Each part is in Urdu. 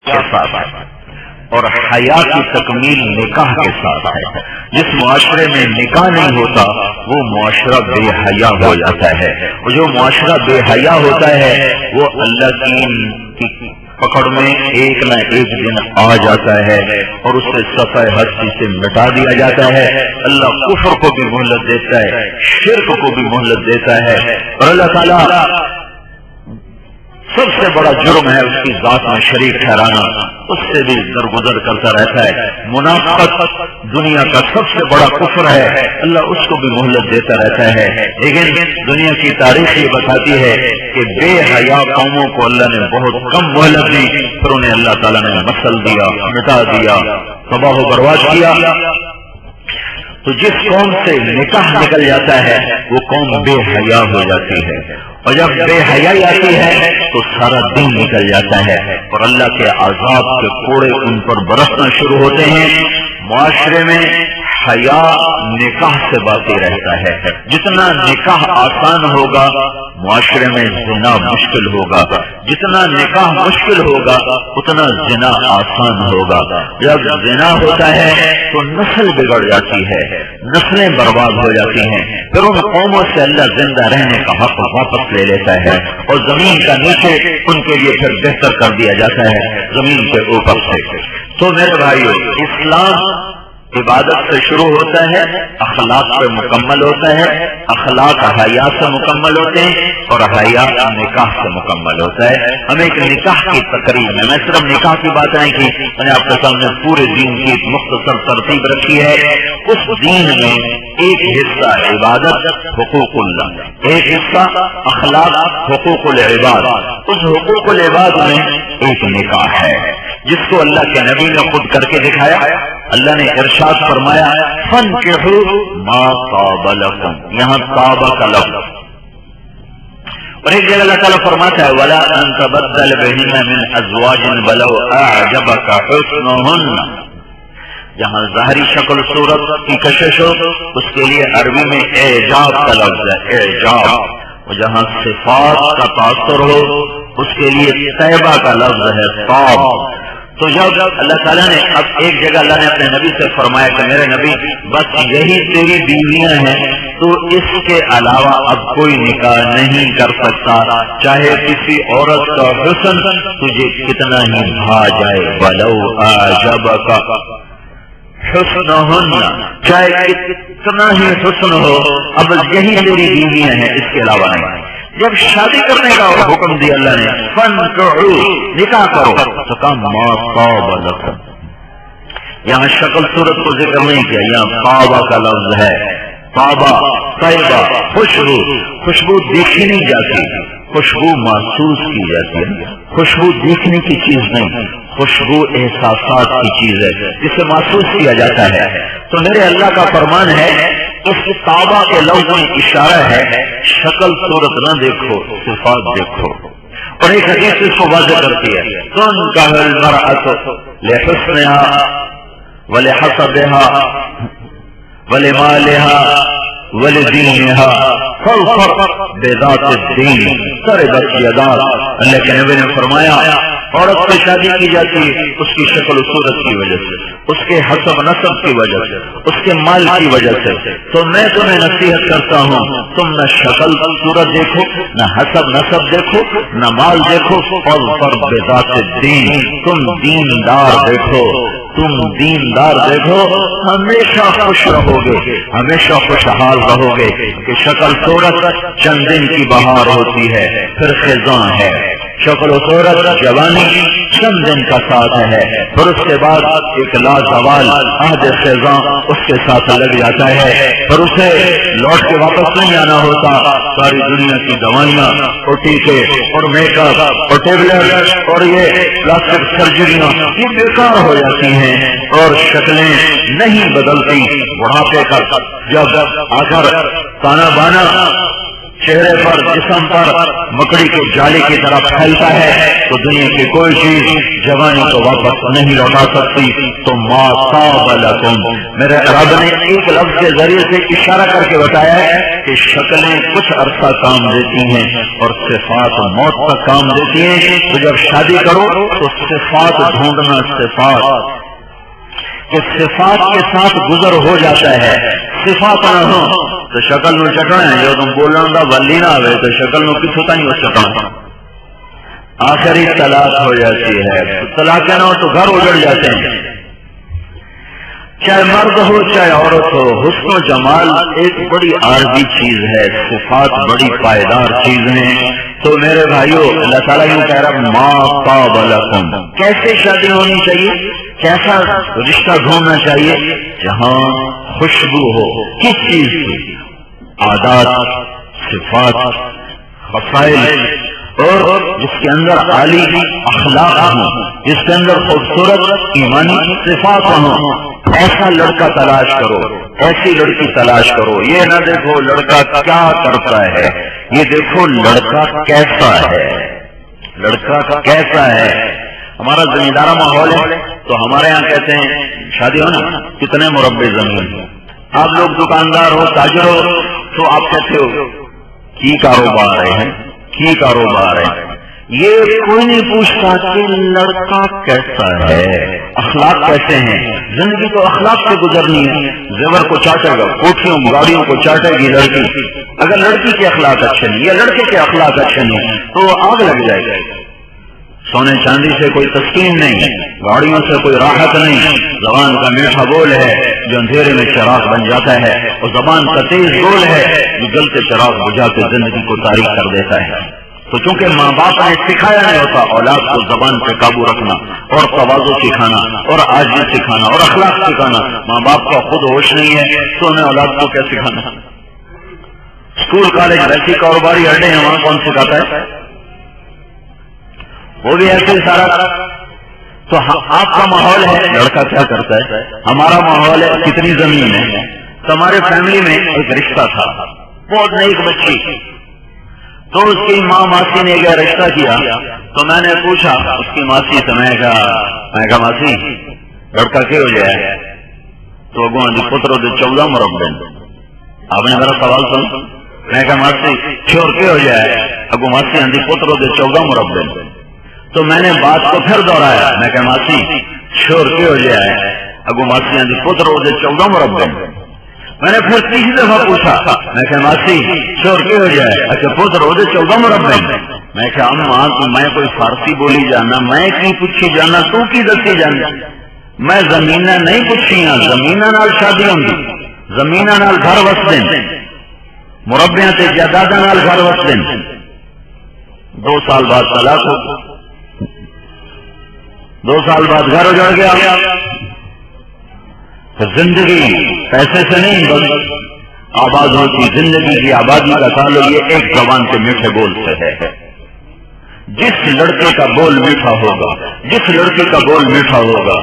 کے ساتھ ہے اور حیا کی تکمیل نکاح کے ساتھ ہے۔ جس معاشرے میں نکاح نہیں ہوتا وہ معاشرہ بے حیا ہو جاتا ہے، اور جو معاشرہ بے حیا ہوتا ہے وہ اللہ کی پکڑ میں ایک نہ ایک دن آ جاتا ہے اور اسے سطح ہستی سے مٹا دیا جاتا ہے۔ اللہ کفر کو بھی مہلت دیتا ہے، شرک کو بھی مہلت دیتا ہے، اور اللہ تعالیٰ سب سے بڑا جرم ہے اس کی ذات میں شریک ٹھہرانا، اس سے بھی درگزر کرتا رہتا ہے۔ منافقت دنیا کا سب سے بڑا کفر ہے، اللہ اس کو بھی مہلت دیتا رہتا ہے، لیکن دنیا کی تاریخ یہ بتاتی ہے کہ بے حیا قوموں کو اللہ نے بہت کم مہلت دی، پھر انہیں اللہ تعالیٰ نے مسل دیا، مٹا دیا، تباہ و برباد کیا۔ تو جس قوم سے نکاح نکل جاتا ہے وہ قوم بے حیا ہو جاتی ہے، اور جب بے حیائی آتی ہے تو سارا دین نکل جاتا ہے اور اللہ کے عذاب کے کوڑے ان پر برسنا شروع ہوتے ہیں۔ معاشرے میں حیا نکاح سے باقی رہتا ہے، جتنا نکاح آسان ہوگا معاشرے میں زنا مشکل ہوگا، جتنا نکاح مشکل ہوگا اتنا زنا آسان ہوگا۔ جب زنا ہوتا ہے تو نسل بگڑ جاتی ہے، نسلیں برباد ہو جاتی ہیں، پھر ان قوموں سے اللہ زندہ رہنے کا حق واپس لے لیتا ہے اور زمین کا نیچے ان کے لیے پھر بہتر کر دیا جاتا ہے زمین کے اوپر سے۔ تو میرے بھائیو، اسلام عبادت سے شروع ہوتا ہے، اخلاق پہ مکمل ہوتا ہے، اخلاق حیا سے مکمل ہوتے ہیں اور حیا نکاح سے مکمل ہوتا ہے۔ ہمیں ایک نکاح کی تقریب میں، میں صرف نکاح کی بات نہیں کی، میں نے آپ کے سامنے پورے دین کی ایک مختصر ترتیب رکھی ہے۔ اس دین میں ایک حصہ عبادت حقوق اللہ، ایک حصہ اخلاق حقوق العباد، اس حقوق العباد میں ایک نکاح ہے جس کو اللہ کے نبی نے خود کر کے دکھایا۔ اللہ نے ارشاد فرمایا فَانكِحُوا مَا طَابَ لَكُمْ، یہاں طابہ کا لفظ، اور ایک جگہ اللہ تعالیٰ فرماتا ہے وَلَا أَن تَبَدَّلَ بِهِنَّ مِنْ أَزْوَاجٍ وَلَوْ أَعْجَبَكَ حُسْنُهُنَّ۔ جہاں ظاہری شکل صورت کی کشش ہو اس کے لیے عربی میں اعجاب کا لفظ ہے، اعجاب، اور جہاں صفات کا تاثر ہو اس کے لیے طیبہ کا لفظ ہے، طاب۔ تو جب اللہ تعالیٰ نے اب ایک جگہ اللہ نے اپنے نبی سے فرمایا کہ میرے نبی بس یہی تیری بیویاں ہیں، تو اس کے علاوہ اب کوئی نکاح نہیں کر سکتا، چاہے کسی عورت کا حسن تجھے کتنا ہی بھا جائے، وَلَوْ أَعْجَبَكَ حُسْنُهُنَّ، چاہے کتنا ہی حسن ہو، اب یہی تیری بیویاں ہیں، اس کے علاوہ نہیں۔ جب شادی کرنے کا حکم دیا اللہ نے فَانكِحُوا، نکاح کرو، تو کہا مَا طَابَ لَكُمْ، یہاں شکل صورت کو ذکر نہیں کیا، یہاں طابہ کا لفظ ہے، طابہ طیبہ، خوشبو، خوشبو دیکھی نہیں جاتی، خوشبو محسوس کی جاتی ہے، خوشبو دیکھنے کی چیز نہیں، خوشبو احساسات کی چیز ہے جسے محسوس کیا جاتا ہے۔ تو میرے اللہ کا فرمان ہے اس طابہ کے لفظ میں اشارہ ہے شکل صورت نہ دیکھو، صفات دیکھو، اور ایک حدیث اس کو واضح کرتی ہے تُنْكَحُ الْمَرْأَةُ لِحُسْنِهَا وَلِحَسَبِهَا وَلِمَالِهَا وَلِدِينِهَا فَالْفَرْقُ بِذَاتِ الدِّينِ تَرِبَتْ يَدَاكَ۔ اللہ کے نبی نے فرمایا عورت سے شادی کی جاتی ہے اس کی شکل و صورت کی وجہ سے، اس کے حسب نسب کی وجہ سے، اس کے مال کی وجہ سے۔ تو میں تمہیں نصیحت کرتا ہوں تم نہ شکل صورت دیکھو، نہ حسب نسب دیکھو، نہ مال دیکھو، فَالْفَرْقُ بِذَاتِ الدِّينِ، تم دیندار دیکھو، تم دیندار دیکھو، ہمیشہ خوش رہو گے، ہمیشہ خوشحال رہو گے کہ شکل صورت چند دن کی بہار ہوتی ہے پھر خزاں ہے، شکل و صورت جوانی چند دن کا ساتھ ہے، پھر اس کے بعد ایک لازوال عہد خزاں اس کے ساتھ لگ جاتا ہے، پھر اسے لوٹ کے واپس نہیں آنا ہوتا۔ ساری دنیا کی دوائیاں اور ٹیکے اور میک اپ اور ٹیبلٹ اور یہ پلاسٹک سرجریاں یہ بیکار ہو جاتی ہیں اور شکلیں نہیں بدلتی۔ بڑھاپے کا جب آ کر تانا بانا چہرے پر جسم پر مکڑی کے جالے کی طرح پھیلتا ہے تو دنیا کی کوئی چیز جوانی کو واپس نہیں لوٹا سکتی. تو ما طاب لکم، میرے رب نے ایک لفظ کے ذریعے سے اشارہ کر کے بتایا ہے کہ شکلیں کچھ عرصہ کام دیتی ہیں اور صفات موت تک کام دیتی ہیں. تو جب شادی کرو تو صفات ڈھونڈنا، صفات کہ صفات کے ساتھ گزر ہو جاتا ہے. صفات نہ ہو تو شکل میں چٹنا ہے. جو تم بولنا دا ولی نہ ہوئے تو شکل میں کچھ ہوتا نہیں ہو چٹنا. آخری طلاق ہو جاتی ہے. طلاق نہ ہو تو گھر اجڑ جاتے ہیں. چاہے مرد ہو چاہے عورت ہو، حسن و جمال ایک بڑی عارضی چیز ہے، صفات بڑی پائیدار چیز ہیں. تو میرے بھائیو، اللہ تعالیٰ یوں کہہ رہا ما طاب لکم، کیسے شادی ہونی چاہیے، کیسا رشتہ ڈھونڈنا چاہیے؟ جہاں خوشبو ہو کس چیز کی؟ عادات، صفات، مسائل، اور جس کے اندر عالی اخلاق ہوں، جس کے اندر خوبصورت ایمانی صفات ہوں. ایسا لڑکا تلاش کرو، ایسی لڑکی تلاش کرو. یہ نہ دیکھو لڑکا کیا کرتا ہے، یہ دیکھو لڑکا کیسا ہے. لڑکا کیسا ہے. ہمارا زمیندارہ ماحول ہے تو ہمارے یہاں کہتے ہیں شادی ہو نا کتنے مربع زمین. آپ لوگ دکاندار ہو، تاجر ہو، تو آپ کہتے ہو کی کاروبار ہے، کی کاروبار ہے. یہ کوئی نہیں پوچھتا کہ لڑکا کیسا ہے، اخلاق کیسے ہیں. زندگی تو اخلاق سے گزرنی ہے. زیور کو چاٹے گا، کوٹھیوں گاڑیوں کو چاٹے گی لڑکی. اگر لڑکی کے اخلاق اچھے نہیں یا لڑکے کے اخلاق اچھے نہیں تو آگ لگ جائے گا. سونے چاندی سے کوئی تسکین نہیں، گاڑیوں سے کوئی راحت نہیں. زبان کا میٹھا بول ہے جو اندھیرے میں چراغ بن جاتا ہے، اور زبان کا تیز بول ہے جو جلتے چراغ بجھا کے زندگی کو تاریک کر دیتا ہے. تو چونکہ ماں باپ نے سکھایا نہیں ہوتا اولاد کو زبان پہ قابو رکھنا اور تواضع سکھانا اور عاجزی سکھانا اور اخلاق سکھانا، ماں باپ کا خود ہوش نہیں ہے تو انہیں اولاد کو کیا سکھانا؟ اسکول کالج ویسی کاروباری اڈے ہیں، وہاں کون سکھاتا ہے؟ وہ بھی ایسے ہی سارا. تو آپ کا ماحول ہے لڑکا کیا کرتا ہے، ہمارا ماحول ہے کتنی زمین ہے. تو ہمارے فیملی میں ایک رشتہ تھا، بہت نیک بچی. تو اس کی ماں ماسی نے کیا رشتہ کیا. تو میں نے پوچھا اس کی ماسی سے، میں کہا ماسی لڑکا کیا ہو جائے؟ تو اگوں جی پتر دے 14 مربع. آپ نے میرا سوال سنا. میں کہا ماسی شور کیا ہو جائے؟ اگوں ماسی آندھی پتر دے 14 مربع. تو میں نے بات کو پھر دوہرایا. میں کہا ماسی شور کیا ہو جائے؟ اگوں ماسی آندھی پتر دے 14 مربع. میں نے پھر تیسری دفعہ پوچھا. میں کہا ماسی شور کیا ہو جائے؟ اچھا پتر دے 14 مربع. میں کہا اماں میں کوئی فارسی بولی جانا، میں کی پوچھی جانا، تو کی دسی جانا. میں زمین نہیں پوچھی ہاں، زمین نال شادی ہوندی، زمین نال گھر وسدے، مربعاں تے جائیداداں نال گھر وسدے. 2 سال بعد طلاق ہو، 2 سال بعد گھر اجڑ گیا. زندگی پیسے سے نہیں بلکہ آباد ہوتی. زندگی کی آبادی کا تعلق یہ ایک زبان کے میٹھے بول سے ہے. جس لڑکے کا بول میٹھا ہوگا، جس لڑکے کا بول میٹھا ہوگا،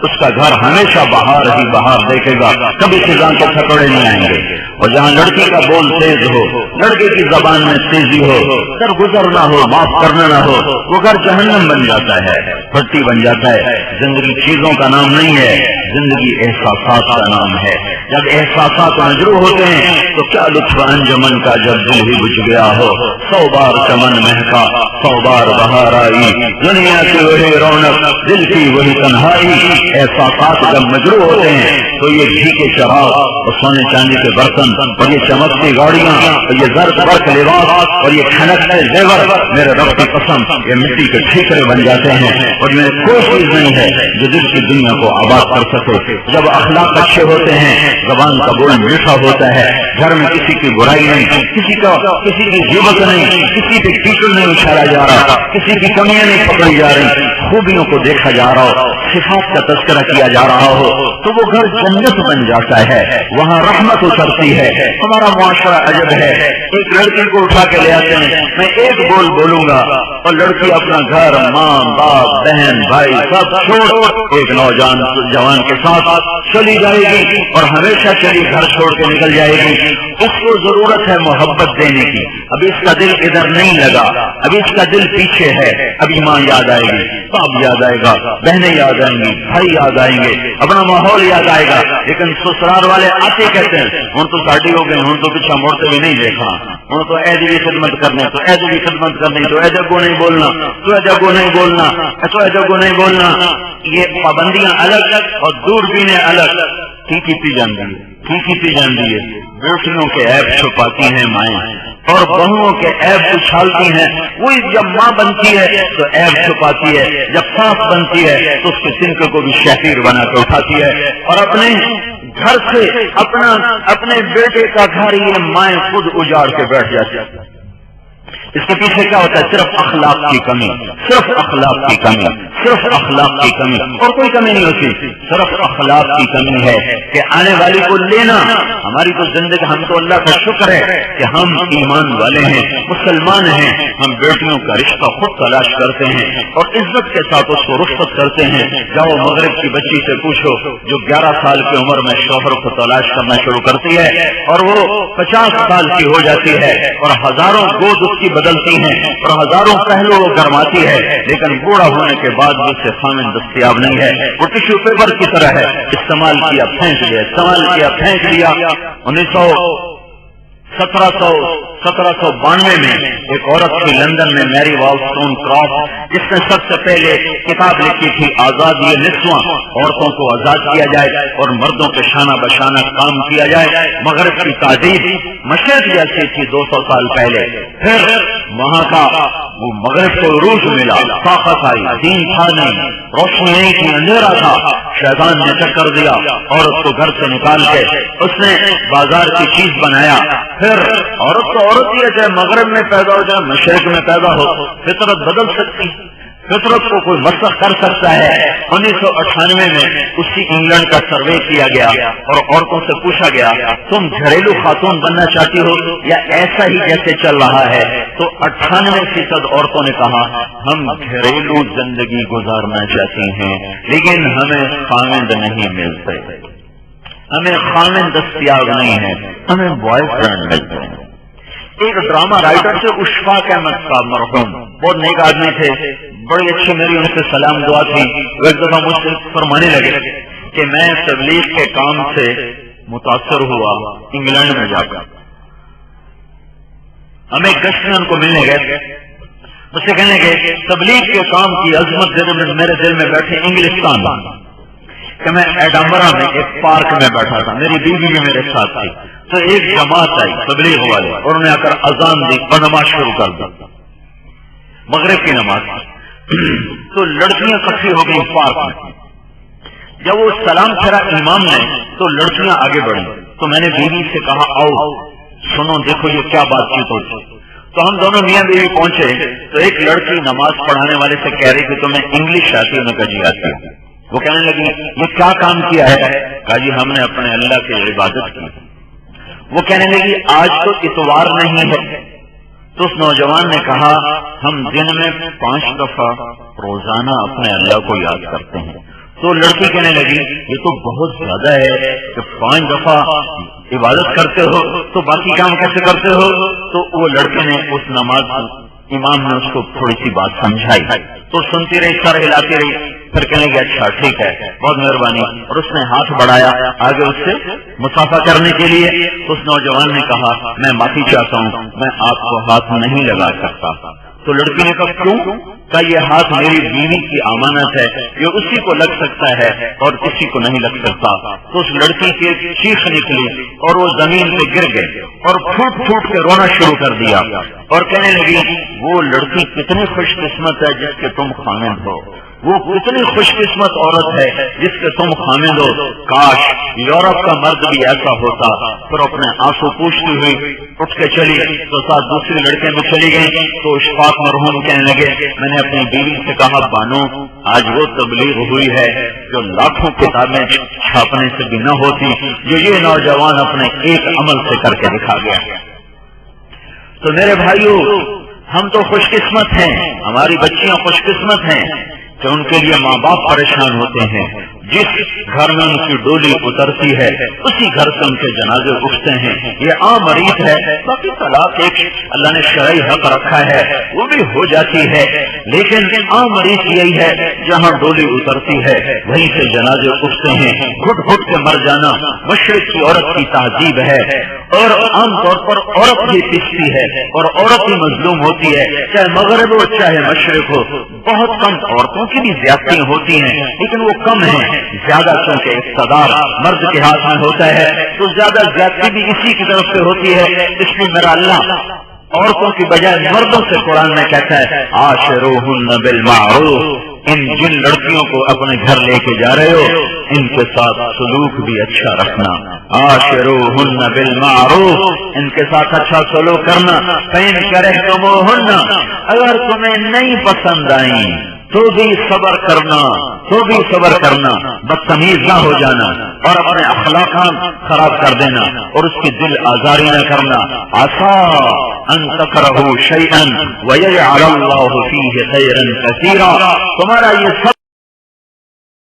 اس کا گھر ہمیشہ بہار ہی بہار دیکھے گا، کبھی خزاں کے تھکڑے نہیں آئیں گے. اور جہاں لڑکی کا بول تیز ہو، لڑکے کی زبان میں تیزی ہو، درگزر نہ ہو، معاف کرنا نہ ہو، وہ گھر جہنم بن جاتا ہے، بھٹی بن جاتا ہے. زندگی چیزوں کا نام نہیں ہے، زندگی احساسات کا نام ہے. جب احساسات مجروح ہوتے ہیں تو کیا لطف انجمن کا جب دل ہی بجھ گیا ہو. 100 بار چمن مہکا، 100 بار بہار آئی، دنیا کی وہی رونق، دل کی وہی تنہائی. احساسات جب مجروح ہوتے ہیں تو یہ گھی کے چراغ اور سونے چاندی کے برتن اور یہ چمکتی گاڑیاں اور یہ زرد برق لباس اور یہ کھنکتے زیور، میرے رب کی قسم یہ مٹی کے ٹھیکرے بن جاتے ہیں. اور میں کوئی چیز نہیں ہے جو دل کی دنیا کو آباد کر سکے. جب اخلاق اچھے ہوتے ہیں، زبان کا بول میٹھا ہوتا ہے، گھر میں کسی کی برائی نہیں، کسی کی غیبت نہیں، کسی پہ کیچڑ نہیں اچھالا جا رہا، کسی کی کمیاں نہیں پکڑی جا رہی، خوبیوں کو دیکھا جا رہا ہو، صفات کا تذکرہ کیا جا رہا ہو، تو وہ گھر جنت بن جاتا ہے. وہاں رحمت اترتی ہے. ہمارا معاشرہ عجب ہے. ایک لڑکی کو اٹھا کے لے آتے ہیں, میں ایک بول بولوں گا اور لڑکی اپنا گھر, ماں باپ, بہن بھائی سب چھوڑ ایک نوجوان کے ساتھ چلی جائے گی اور ہمیشہ چلی گھر چھوڑ کے نکل جائے گی. اس کو ضرورت ہے محبت دینے کی. ابھی اس کا دل ادھر نہیں لگا, ابھی اس کا دل پیچھے ہے. ابھی ماں یاد آئے گی, باپ یاد آئے گا, بہنیں یاد آئیں گی, بھائی یاد آئیں گے, اپنا ماحول یاد آئے گا. لیکن سسرال والے آتے کہتے ہیں ہوں تو شادی ہو گئی, ہوں تو پیچھا موڑتے بھی نہیں دیکھا, ہوں تو ایج بھی خدمت کرنے, تو ایج بھی خدمت کرنی, تو ایج کو نہیں بولنا, تو ایج کو نہیں بولنا, تو ایج کو نہیں بولنا. یہ پابندیاں الگ اور دور بینے الگ کی پی جاندی ہے. بیٹیوں کے عیب چھپاتی ہیں مائیں اور بہوؤں کے عیب اچھالتی ہیں. وہی جب ماں بنتی ہے تو عیب چھپاتی ہے, جب سانس بنتی ہے تو اس کے سنکے کو بھی شہیر بنا کے اٹھاتی ہے اور اپنے گھر سے اپنے بیٹے کا گھر یہ مائیں خود اجاڑ کے بیٹھ جاتی ہے. اس کے پیچھے کیا ہوتا ہے؟ صرف اخلاق کی کمی, صرف اخلاق کی کمی, صرف اخلاق کی کمی, اور کوئی کمی نہیں ہوتی. صرف اخلاق کی کمی ہے کہ آنے والی کو لینا. ہماری تو زندگی, ہم تو اللہ کا شکر ہے کہ ہم ایمان والے ہیں, مسلمان ہیں. ہم بیٹیوں کا رشتہ خود تلاش کرتے ہیں اور عزت کے ساتھ اس کو رخصت کرتے ہیں. جاؤ مغرب کی بچی سے پوچھو جو 11 سال کی عمر میں شوہر کو تلاش کرنا شروع کرتی ہے اور وہ 50 سال کی ہو جاتی ہے اور ہزاروں گود اس کی بدلتی ہیں اور ہزاروں پہلو وہ گرماتی ہے, لیکن بوڑھا ہونے کے بعد بھی اسے خامن دستیاب نہیں ہے. وہ ٹشو پیپر کی طرح ہے, استعمال کیا پھینک دیا, استعمال کیا پھینک دیا. 1792 میں ایک عورت تھی لندن میں, میری والسٹون کرافٹ, جس نے سب سے پہلے کتاب لکھی تھی آزاد یہ نسواں, عورتوں کو آزاد کیا جائے اور مردوں کے شانہ بشانہ کام کیا جائے. مغرب کی تہذیب مشرق جیسی تھی 200 سال پہلے. پھر وہاں کا وہ مغرب کو عروج ملا, طاقت آئی, دین تھا نہیں, روشنی نہیں تھی, اندھیرا تھا. شیطان نے چکر دیا, عورت کو گھر سے نکال کے اس نے بازار کی چیز بنایا. پھر عورت تو عورت ہی ہے, چاہے مغرب میں پیدا ہو چاہے مشرق میں پیدا ہو, فطرت بدل سکتی, فطرت کو کوئی مسخ کر سکتا ہے. 1998 میں اسی انگلینڈ کا سروے کیا گیا اور عورتوں سے پوچھا گیا تم گھریلو خاتون بننا چاہتی ہو یا ایسا ہی جیسے چل رہا ہے, تو 98% عورتوں نے کہا ہم گھریلو زندگی گزارنا چاہتی ہیں لیکن ہمیں خاوند نہیں ملتے, ہمیں خاوند دستیاب نہیں ہے, ہمیں بوائے فرینڈ ملتے ہیں. ایک ڈرامہ رائٹر سے اشفاق احمد صاحب مرحوم, بہت نیک آدمی تھے, بڑی اچھی میری ان سے سلام دعا تھی. وہ ایک دفعہ مجھ سے فرمانے لگے کہ میں تبلیغ کے کام سے متاثر ہوا انگلینڈ میں جا کر. ہمیں گشت میں ان کو ملنے گئے, مجھ سے کہنے گئے تبلیغ کے کام کی عظمت میرے دل میں بیٹھے انگلستان کہ میں ایڈمبرا میں ایک پارک میں بیٹھا تھا, میری بیوی بھی میرے ساتھ تھی. تو ایک جماعت آئی تبلیغ والے اور انہیں آ کر اذان دی اور نماز شروع کر دی, مغرب کی نماز. تو لڑکیاں اکٹھی ہو گئی پارک میں. جب وہ سلام پھیرا امام نے تو لڑکیاں آگے بڑھی. تو میں نے بیوی سے کہا آؤ سنو دیکھو یہ کیا بات چیت ہوتی. تو ہم دونوں میاں بیوی پہنچے تو ایک لڑکی نماز پڑھانے والے سے کہہ رہی کہ تمہیں انگلش آتی ہے؟ انہوں نے کہا جی آتی ہے. وہ کہنے لگی یہ کیا کام کیا ہے؟ کہا جی ہم نے اپنے اللہ کی عبادت کی. وہ کہنے لگی آج تو اتوار نہیں ہے. تو اس نوجوان نے کہا ہم دن میں 5 دفعہ روزانہ اپنے اللہ کو یاد کرتے ہیں. تو لڑکی کہنے لگی یہ تو بہت زیادہ ہے کہ 5 دفعہ عبادت کرتے ہو تو باقی کام کیسے کرتے ہو؟ تو وہ لڑکے نے اس نماز امام نے اس کو تھوڑی سی بات سمجھائی تو سنتی رہی, سر ہلاتی رہی. پھر کہنے لگی اچھا ٹھیک ہے بہت مہربانی, اور اس نے ہاتھ بڑھایا آگے اس سے مسافہ کرنے کے لیے. اس نوجوان نے کہا میں معافی چاہتا ہوں, میں آپ کو ہاتھ نہیں لگا سکتا. تو لڑکی نے کہا کیوں؟ کہ یہ ہاتھ میری بیوی کی امانت ہے, یہ اسی کو لگ سکتا ہے اور کسی کو نہیں لگ سکتا. تو اس لڑکی کی چیخ نکلی اور وہ زمین پہ گر گئے اور پھوٹ پھوٹ کے رونا شروع کر دیا اور کہنے لگی وہ لڑکی کتنی خوش قسمت ہے جس کے تم خاوند ہو, وہ کتنی خوش قسمت عورت ہے جس کے تم خاوند ہو. کاش یورپ کا مرد بھی ایسا ہوتا، پھر اپنے آنسو پوچھتی ہوئی اٹھ کے چلی تو ساتھ دوسری لڑکے میں چلی گئی تو اشفاق مرحوم کہنے لگے میں نے اپنی بیوی سے کہا بانو آج وہ تبلیغ ہوئی ہے جو لاکھوں کتابیں چھاپنے سے بھی نہ ہوتی، جو یہ نوجوان اپنے ایک عمل سے کر کے دکھا گیا۔ تو میرے بھائیو، ہم تو خوش قسمت ہیں، ہماری بچیاں خوش قسمت ہیں کہ ان کے لیے ماں باپ پریشان ہوتے ہیں۔ جس گھر میں ان کی ڈولی اترتی ہے اسی گھر سے ان کے جنازے اٹھتے ہیں۔ یہ عام ریت ہے، باقی طلاق ایک اللہ نے شرعی حق رکھا ہے وہ بھی ہو جاتی ہے، لیکن عام ریت یہی ہے جہاں ڈولی اترتی ہے وہیں سے جنازے اٹھتے ہیں۔ گھٹ گھٹ کے مر جانا مشرق کی عورت کی تہذیب ہے، اور عام طور پر عورت ہی پستی ہے اور عورت ہی مظلوم ہوتی ہے، چاہے مغرب ہو چاہے مشرق ہو۔ بہت کم عورتوں کی بھی زیادتیاں ہوتی ہیں لیکن وہ کم ہیں، زیادہ چونکہ اقتدار مرد کے ہاتھ میں ہوتا ہے تو زیادہ زیادتی بھی اسی کی طرف سے ہوتی ہے۔ اس لیے میرا اللہ عورتوں کی بجائے مردوں سے قرآن میں کہتا ہے عاشروہن بالمعروف، ان جن لڑکیوں کو اپنے گھر لے کے جا رہے ہو ان کے ساتھ سلوک بھی اچھا رکھنا۔ عاشروہن بالمعروف، ان کے ساتھ اچھا سلوک کرنا۔ فإن کرہتموہن، اگر تمہیں نہیں پسند آئیں تو بھی صبر کرنا، بدتمیز نہ ہو جانا اور اپنے اخلاقات خراب کر دینا اور اس کی دل آزاری نہ کرنا۔ عسیٰ ان تکرہوا شیئا ویجعل اللہ فیہ خیرا کثیرا، تمہارا یہ سب